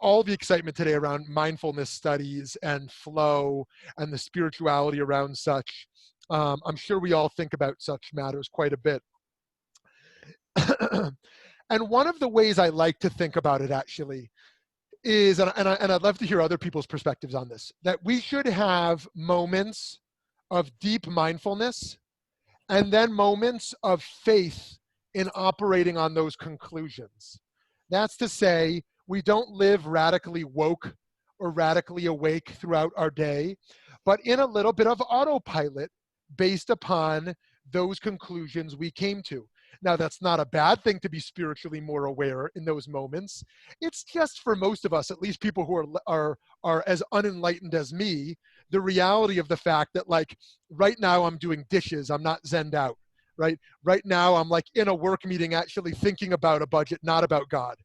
S1: all the excitement today around mindfulness studies and flow and the spirituality around such, I'm sure we all think about such matters quite a bit. And one of the ways I like to think about it actually is, and I'd love to hear other people's perspectives on this, that we should have moments of deep mindfulness and then moments of faith in operating on those conclusions. That's to say, we don't live radically woke or radically awake throughout our day, but in a little bit of autopilot based upon those conclusions we came to. Now, that's not a bad thing to be spiritually more aware in those moments. It's just for most of us, at least people who are as unenlightened as me, the reality of the fact that like right now I'm doing dishes, I'm not zenned out, right? Right now I'm like in a work meeting actually thinking about a budget, not about God.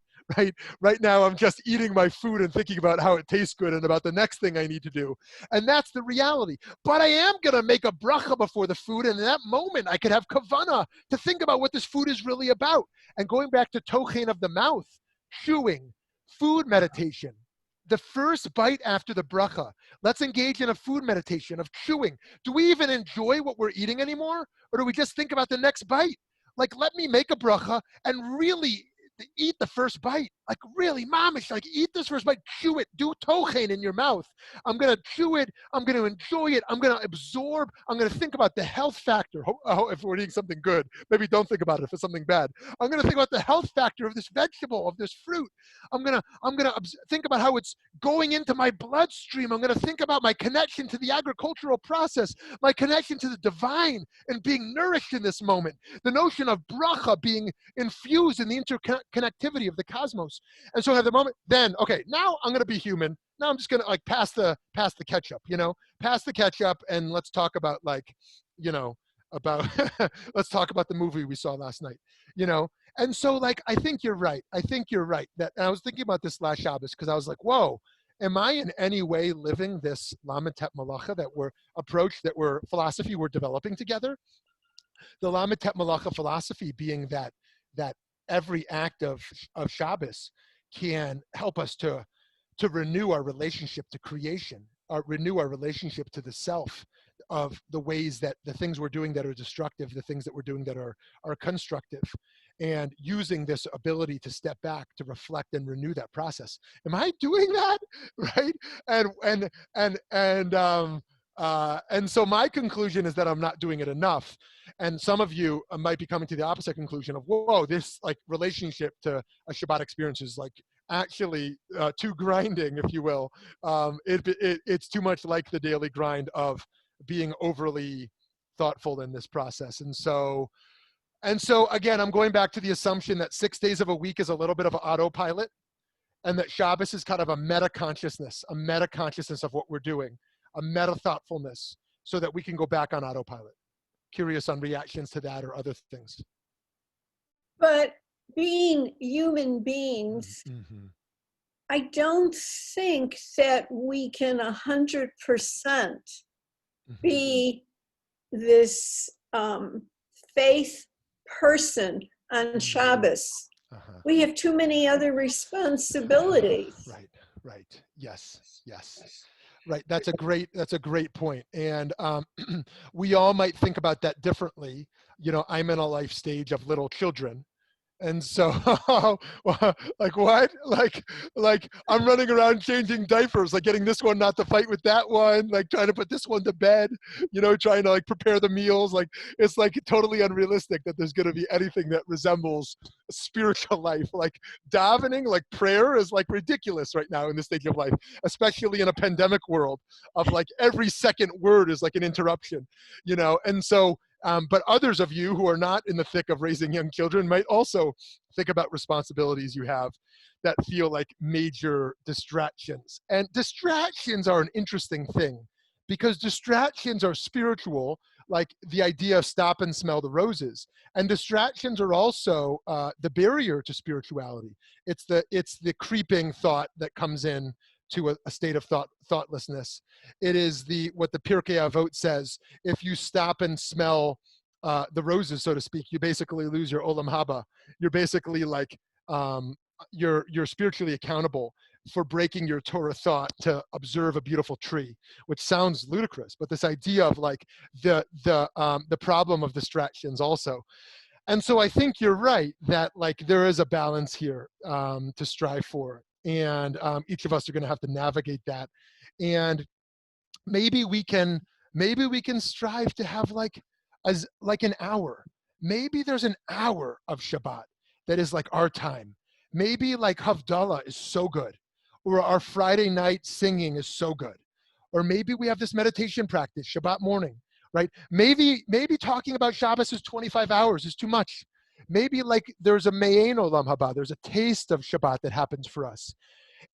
S1: Right now, I'm just eating my food and thinking about how it tastes good and about the next thing I need to do. And that's the reality. But I am going to make a bracha before the food. And in that moment, I could have kavanah to think about what this food is really about. And going back to Tochain of the mouth, chewing, food meditation, the first bite after the bracha. Let's engage in a food meditation of chewing. Do we even enjoy what we're eating anymore? Or do we just think about the next bite? Like, let me make a bracha and really eat the first bite. Like really, mamish, like eat this first bite, chew it, do tochain in your mouth. I'm going to chew it. I'm going to enjoy it. I'm going to absorb. I'm going to think about the health factor. If we're eating something good, maybe don't think about it if it's something bad. I'm going to think about the health factor of this vegetable, of this fruit. I'm going to think about how it's going into my bloodstream. I'm going to think about my connection to the agricultural process, my connection to the divine and being nourished in this moment. The notion of bracha being infused in the interconnectivity of the cosmos. And so at the moment, then, okay, now I'm going to be human. Now I'm just going to like pass the ketchup, pass the ketchup. And let's talk about like, let's talk about the movie we saw last night, And so like, I think you're right. That, and I was thinking about this last Shabbos because I was like, whoa, am I in any way living this Lamitet Malacha that we're philosophy we're developing together? The Lamitet Malacha philosophy being that every act of Shabbos can help us to renew our relationship to creation, renew our relationship to the self, of the ways that the things we're doing that are destructive, the things that we're doing that are constructive, and using this ability to step back, to reflect and renew that process. Am I doing that? Right? And so my conclusion is that I'm not doing it enough. And some of you might be coming to the opposite conclusion of, whoa, this like relationship to a Shabbat experience is like actually too grinding, if you will. It's too much like the daily grind of being overly thoughtful in this process. And so again, I'm going back to the assumption that 6 days of a week is a little bit of an autopilot, and that Shabbos is kind of a meta consciousness of what we're doing, a meta thoughtfulness, so that we can go back on autopilot. Curious on reactions to that or other things.
S5: But being human beings,
S1: Mm-hmm.
S5: I don't think that we can 100% be this faith person on Shabbos. We have too many other responsibilities.
S1: Right. Yes. Right. That's a great point. And we all might think about that differently. You know, I'm in a life stage of little children. And so, like what? Like I'm running around changing diapers, like getting this one not to fight with that one, like trying to put this one to bed, you know, trying to like prepare the meals. Like it's like totally unrealistic that there's going to be anything that resembles a spiritual life. Like davening, like prayer is like ridiculous right now in this stage of life, especially in a pandemic world of like every second word is like an interruption, you know? And so, but others of you who are not in the thick of raising young children might also think about responsibilities you have that feel like major distractions. And distractions are an interesting thing because distractions are spiritual, like the idea of stop and smell the roses. And distractions are also the barrier to spirituality. It's the creeping thought that comes in to a state of thoughtlessness. It is what the Pirkei Avot says: if you stop and smell the roses, so to speak, you basically lose your olam haba. You're basically like you're spiritually accountable for breaking your Torah thought to observe a beautiful tree, which sounds ludicrous, but this idea of like the problem of distractions also. And so I think you're right that like there is a balance here to strive for. And each of us are going to have to navigate that. And maybe we can strive to have like an hour. Maybe there's an hour of Shabbat that is like our time. Maybe like Havdalah is so good, or our Friday night singing is so good, or maybe we have this meditation practice Shabbat morning, right? Maybe talking about Shabbos is 25 hours is too much. Maybe like there's a me'ein olam haba, there's a taste of Shabbat that happens for us.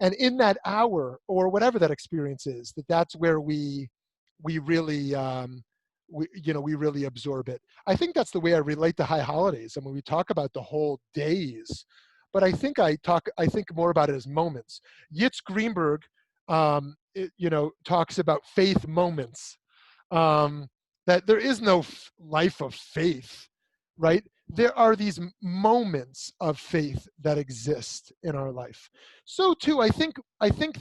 S1: And in that hour or whatever that experience is, that's where we really, we really absorb it. I think that's the way I relate to high holidays. And when we talk about the whole days, but I think more about it as moments. Yitz Greenberg, talks about faith moments, that there is no life of faith, right? There are these moments of faith that exist in our life. So too, I think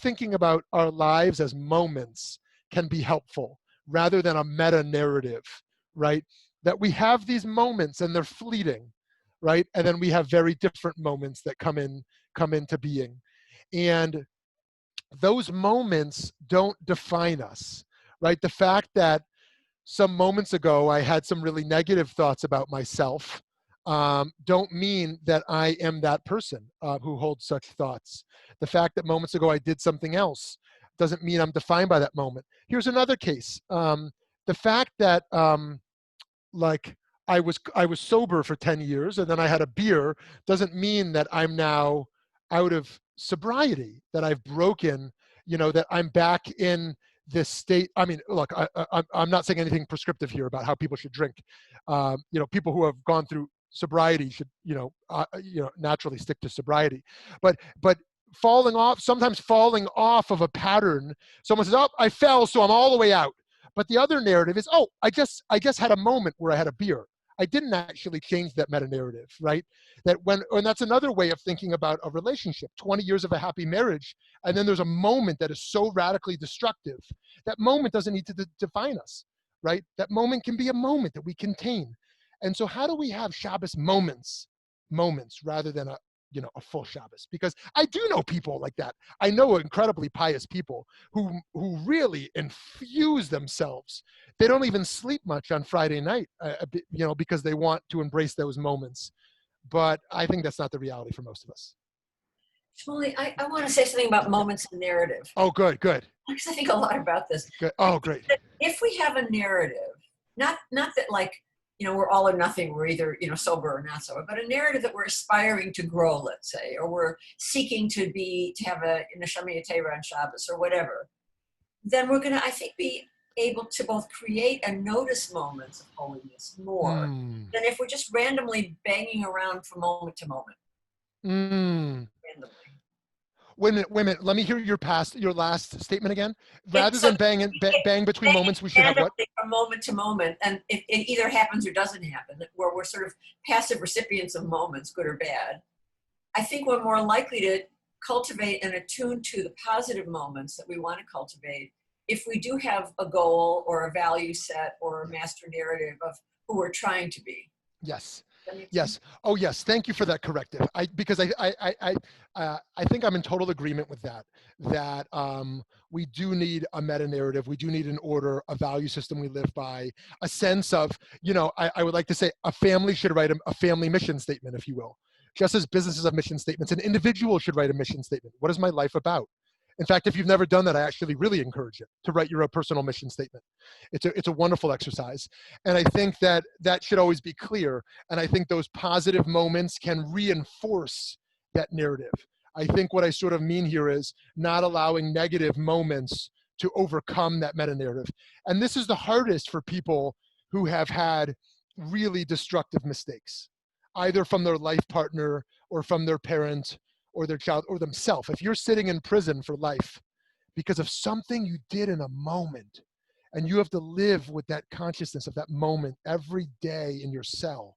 S1: thinking about our lives as moments can be helpful rather than a meta narrative, right? That we have these moments and they're fleeting, right? And then we have very different moments that come into being. And those moments don't define us, right? The fact that some moments ago I had some really negative thoughts about myself don't mean that I am that person who holds such thoughts. The fact that moments ago I did something else doesn't mean I'm defined by that moment. Here's another case. The fact that like I was sober for 10 years and then I had a beer doesn't mean that I'm now out of sobriety, that I've broken, that I'm back in this state. I mean, look, I'm not saying anything prescriptive here about how people should drink. People who have gone through sobriety should, naturally stick to sobriety. But sometimes falling off of a pattern, someone says, oh, I fell, so I'm all the way out. But the other narrative is, oh, I just had a moment where I had a beer. I didn't actually change that meta narrative, right? And that's another way of thinking about a relationship, 20 years of a happy marriage. And then there's a moment that is so radically destructive. That moment doesn't need to define us, right? That moment can be a moment that we contain. And so how do we have Shabbos moments rather than a full Shabbos? Because I do know people like that. I know incredibly pious people who really infuse themselves. They don't even sleep much on Friday night, because they want to embrace those moments. But I think that's not the reality for most of us.
S4: Shmuly, I want to say something about moments and narrative.
S1: Oh, good.
S4: Because I think a lot about this.
S1: Good. Oh, great.
S4: If we have a narrative, not that like, we're all or nothing, we're either, sober or not sober, but a narrative that we're aspiring to grow, let's say, or we're seeking to have a neshama yetera on Shabbos or whatever, then we're going to, I think, be able to both create and notice moments of holiness more than if we're just randomly banging around from moment to moment. Randomly.
S1: Wait a minute. Let me hear your last statement again. Rather than bang between moments, we should have what?
S4: From moment to moment, and it either happens or doesn't happen, where we're sort of passive recipients of moments, good or bad. I think we're more likely to cultivate and attune to the positive moments that we want to cultivate if we do have a goal or a value set or a master narrative of who we're trying to be.
S1: Yes. Yes. Oh, yes. Thank you for that corrective. Because I think I'm in total agreement with that. That we do need a meta narrative. We do need an order, a value system we live by, a sense of, I would like to say a family should write a family mission statement, if you will. Just as businesses have mission statements, an individual should write a mission statement. What is my life about? In fact, if you've never done that, I actually really encourage you to write your own personal mission statement. It's a wonderful exercise. And I think that should always be clear. And I think those positive moments can reinforce that narrative. I think what I sort of mean here is not allowing negative moments to overcome that meta-narrative. And this is the hardest for people who have had really destructive mistakes, either from their life partner or from their parent or their child or themselves. If you're sitting in prison for life because of something you did in a moment, and you have to live with that consciousness of that moment every day in your cell,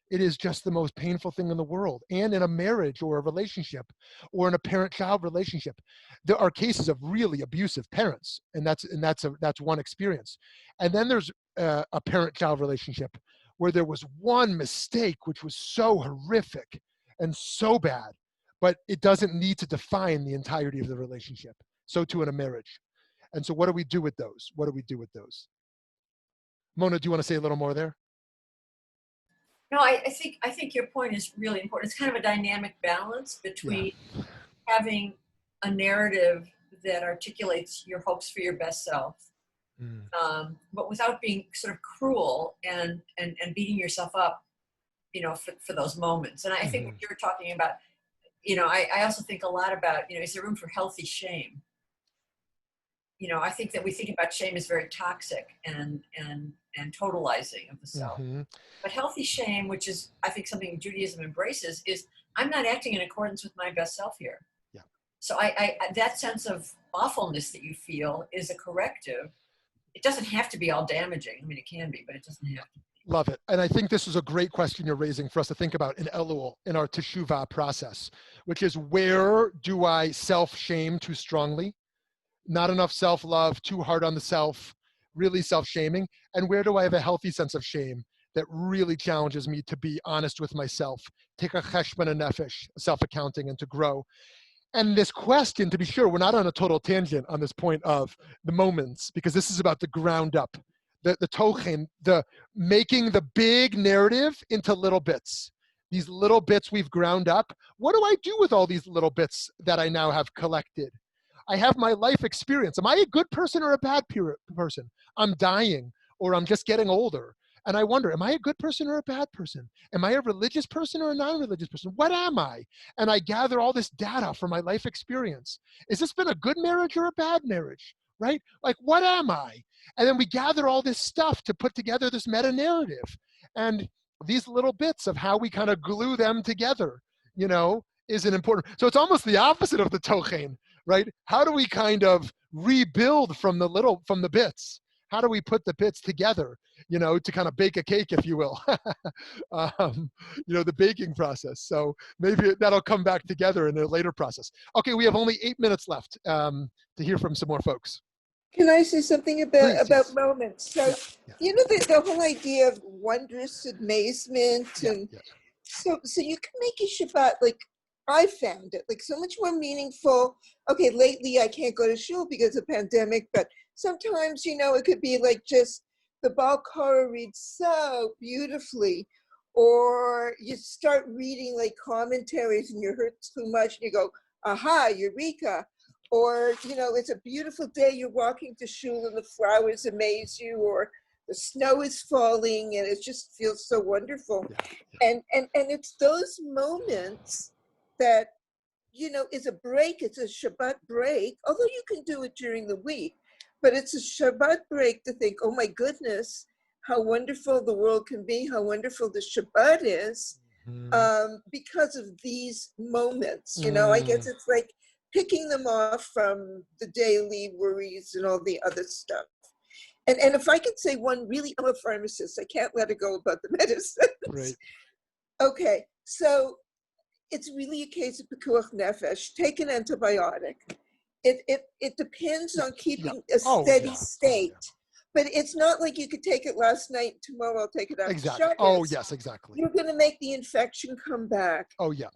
S1: it is just the most painful thing in the world. And in a marriage or a relationship or in a parent-child relationship, there are cases of really abusive parents, and that's one experience. And then there's a parent-child relationship where there was one mistake which was so horrific and so bad, but it doesn't need to define the entirety of the relationship. So too in a marriage. And so what do we do with those? Mona, do you want to say a little more there?
S4: No, I think your point is really important. It's kind of a dynamic balance between having a narrative that articulates your hopes for your best self, but without being sort of cruel and beating yourself up, for those moments. And I think what you're talking about, I also think a lot about, is there room for healthy shame? I think that we think about shame as very toxic and totalizing of the self. But healthy shame, which is, I think, something Judaism embraces, is I'm not acting in accordance with my best self here.
S1: Yeah.
S4: So I that sense of awfulness that you feel is a corrective. It doesn't have to be all damaging. I mean, it can be, but it doesn't have to be.
S1: Love it. And I think this is a great question you're raising for us to think about in Elul, in our teshuvah process, which is, where do I self-shame too strongly? Not enough self-love, too hard on the self, really self-shaming. And where do I have a healthy sense of shame that really challenges me to be honest with myself, take a cheshbon nefesh, self-accounting, and to grow? And this question, to be sure, we're not on a total tangent on this point of the moments, because this is about the ground up, the Tochain, the making the big narrative into little bits. These little bits we've ground up. What do I do with all these little bits that I now have collected? I have my life experience. Am I a good person or a bad person? I'm dying, or I'm just getting older. And I wonder, am I a good person or a bad person? Am I a religious person or a non-religious person? What am I? And I gather all this data from my life experience. Has this been a good marriage or a bad marriage? Right? Like, what am I? And then we gather all this stuff to put together this meta-narrative. And these little bits of how we kind of glue them together, is an important. So it's almost the opposite of the Tochain, right? How do we kind of rebuild from the bits? How do we put the bits together, to kind of bake a cake, if you will, the baking process. So maybe that'll come back together in a later process. Okay, we have only 8 minutes left to hear from some more folks.
S6: Can I say something about
S1: Yes.
S6: moments? So,
S1: Yeah.
S6: The whole idea of wondrous amazement, and
S1: Yeah.
S6: so you can make a Shabbat, like I found it, like so much more meaningful. Okay, lately I can't go to shul because of pandemic, but sometimes, it could be like just the Baal Korah reads so beautifully, or you start reading like commentaries and you hurt too much and you go, aha, eureka. Or, it's a beautiful day, you're walking to shul and the flowers amaze you, or the snow is falling and it just feels so wonderful. And it's those moments that, is a break. It's a Shabbat break, although you can do it during the week, but it's a Shabbat break to think, oh my goodness, how wonderful the world can be, how wonderful the Shabbat is, because of these moments. I guess it's like picking them off from the daily worries and all the other stuff. And if I could say one, really, I'm a pharmacist. I can't let it go about the medicines.
S1: Right.
S6: Okay, so it's really a case of pikuach nefesh. Take an antibiotic. It depends on keeping a steady state. But it's not like you could take it last night, tomorrow I'll take it after
S1: Exactly.
S6: Shabbos.
S1: Oh, yes, exactly.
S6: You're going to make the infection come back.
S1: Oh, yeah.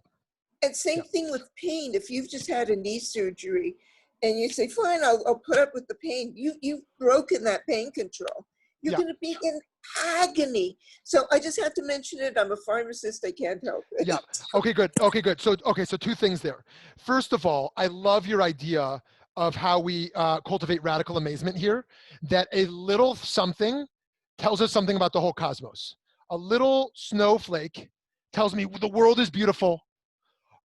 S6: And same thing with pain. If you've just had a knee surgery and you say, fine, I'll put up with the pain, you've broken that pain control. You're going to be in agony. So I just have to mention it. I'm a pharmacist. I can't help it.
S1: Yeah. Okay, good. So two things there. First of all, I love your idea of how we cultivate radical amazement here, that a little something tells us something about the whole cosmos. A little snowflake tells me the world is beautiful.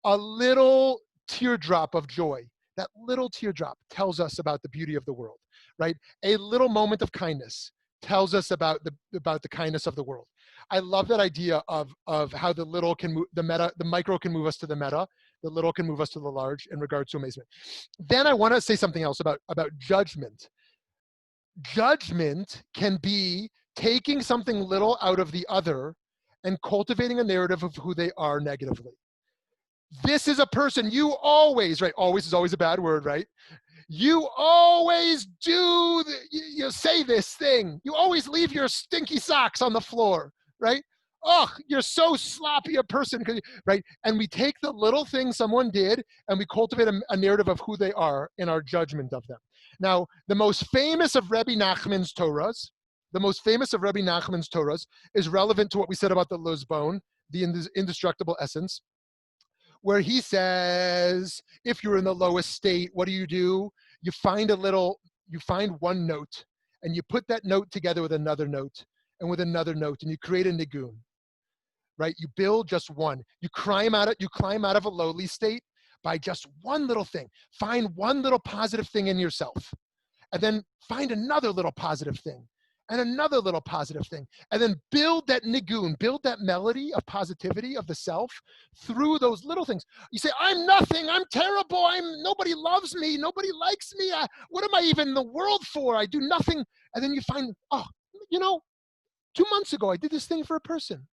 S1: A little teardrop of joy, that little teardrop tells us about the beauty of the world, right? A little moment of kindness tells us about the kindness of the world. I love that idea of how the little can move, the micro can move us to the meta, the little can move us to the large in regards to amazement. Then I want to say something else about judgment. Judgment can be taking something little out of the other and cultivating a narrative of who they are negatively. This is a person you always, right? Always is always a bad word, right? You always do, you say this thing. You always leave your stinky socks on the floor, right? Oh, you're so sloppy a person, right? And we take the little thing someone did and we cultivate a narrative of who they are in our judgment of them. Now, the most famous of Rabbi Nachman's Torahs, is relevant to what we said about the luzbon, the indestructible essence, where he says, if you're in the lowest state, what do? You find one note and you put that note together with another note and with another note and you create a nigun, right? You build just one. You climb out of a lowly state by just one little thing. Find one little positive thing in yourself and then find another little positive thing and another little positive thing, and then build that nigun, build that melody of positivity of the self through those little things. You say, I'm nothing, I'm terrible, nobody loves me, nobody likes me, what am I even in the world for? I do nothing. And then you find, 2 months ago, I did this thing for a person,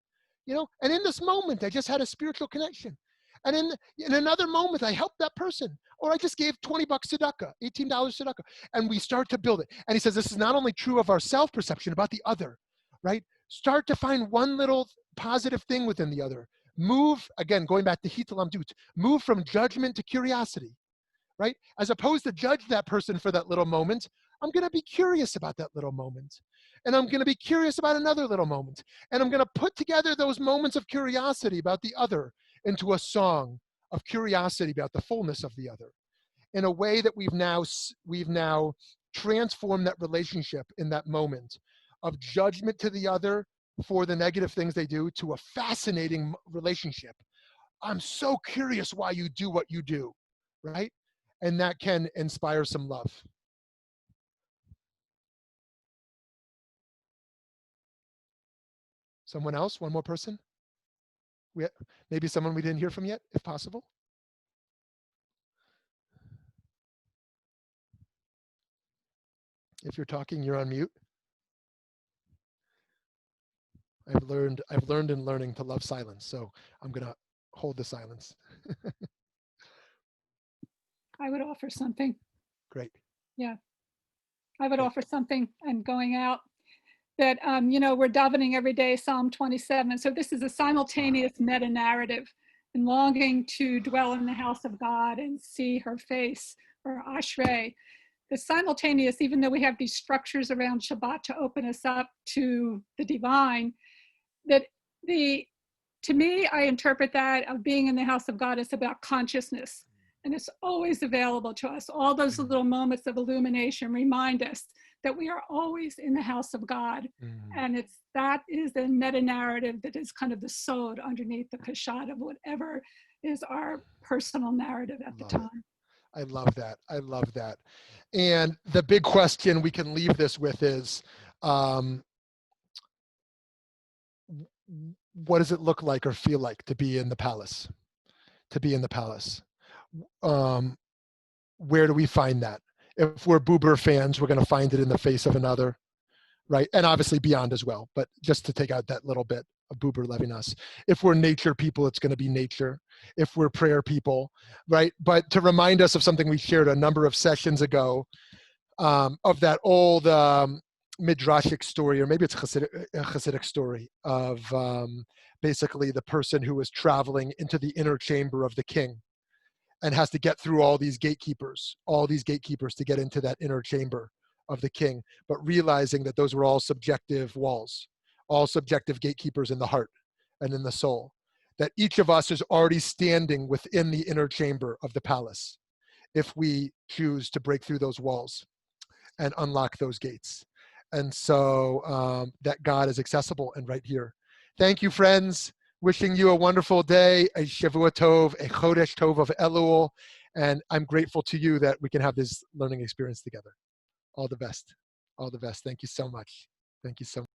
S1: and in this moment, I just had a spiritual connection. And in another moment, I helped that person, or I just gave $20 tzedakah, $18 tzedakah, and we start to build it. And he says, this is not only true of our self-perception, about the other, right? Start to find one little positive thing within the other. Move, again, going back to Hitalam Dut, move from judgment to curiosity, right? As opposed to judge that person for that little moment, I'm going to be curious about that little moment. And I'm going to be curious about another little moment. And I'm going to put together those moments of curiosity about the other into a song of curiosity about the fullness of the other, in a way that we've now transformed that relationship in that moment of judgment to the other for the negative things they do to a fascinating relationship. I'm so curious why you do what you do, right? And that can inspire some love. Someone else? One more person? Maybe someone we didn't hear from yet, if possible. If you're talking, you're on mute. I've learned in learning to love silence, so I'm going to hold the silence.
S3: I would offer something.
S1: Great.
S3: Yeah. I would offer something, and going out that, we're davening every day, Psalm 27. So this is a simultaneous meta-narrative and longing to dwell in the house of God and see her face, or Ashrei. The simultaneous, even though we have these structures around Shabbat to open us up to the divine, to me, I interpret that of being in the house of God is about consciousness, and it's always available to us. All those little moments of illumination remind us that we are always in the house of God. And that is the meta narrative that is kind of the sod underneath the kashat of whatever is our personal narrative at the time.
S1: I love that. I love that. And the big question we can leave this with is, what does it look like or feel like to be in the palace? To be in the palace. Where do we find that? If we're Buber fans, we're going to find it in the face of another, right? And obviously beyond as well, but just to take out that little bit of Buber Levinas. If we're nature people, it's going to be nature. If we're prayer people, right? But to remind us of something we shared a number of sessions ago, of that old midrashic story, or maybe it's a Hasidic story of basically the person who was traveling into the inner chamber of the king and has to get through all these gatekeepers to get into that inner chamber of the king, but realizing that those were all subjective walls, all subjective gatekeepers in the heart and in the soul, that each of us is already standing within the inner chamber of the palace if we choose to break through those walls and unlock those gates. And so that God is accessible and right here. Thank you, friends. Wishing you a wonderful day, a Shavua Tov, a Chodesh Tov of Elul. And I'm grateful to you that we can have this learning experience together. All the best. All the best. Thank you so much. Thank you so much.